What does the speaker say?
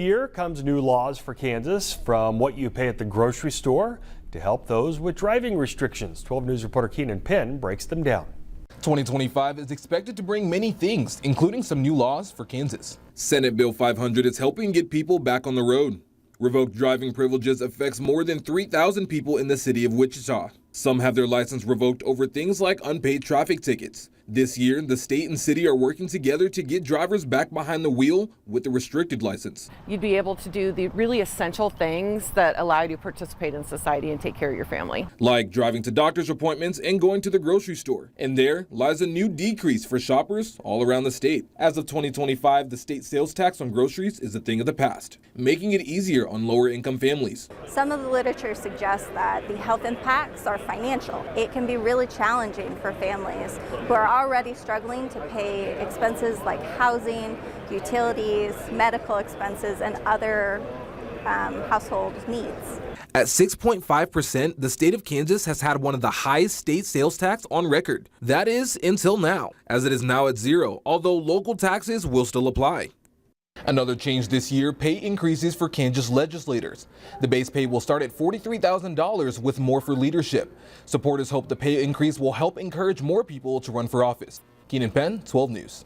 Here comes new laws for Kansas, from what you pay at the grocery store to help those with driving restrictions. 12 News reporter Keenan Penn breaks them down. 2025 is expected to bring many things, including some new laws for Kansas. Senate Bill 500 is helping get people back on the road. Revoked driving privileges affects more than 3,000 people in the city of Wichita. Some have their license revoked over things like unpaid traffic tickets. This year, the state and city are working together to get drivers back behind the wheel with a restricted license. You'd be able to do the really essential things that allow you to participate in society and take care of your family. Like driving to doctor's appointments and going to the grocery store. And there lies a new decrease for shoppers all around the state. As of 2025, the state sales tax on groceries is a thing of the past, making it easier on lower income families. Some of the literature suggests that the health impacts are financial. It can be really challenging for families who are already struggling to pay expenses like housing, utilities, medical expenses, and other household needs. At 6.5%, the state of Kansas has had one of the highest state sales tax on record. That is, until now, as it is now at 0, although local taxes will still apply. Another change this year, pay increases for Kansas legislators. The base pay will start at $43,000 with more for leadership. Supporters hope the pay increase will help encourage more people to run for office. Keenan Penn, 12 News.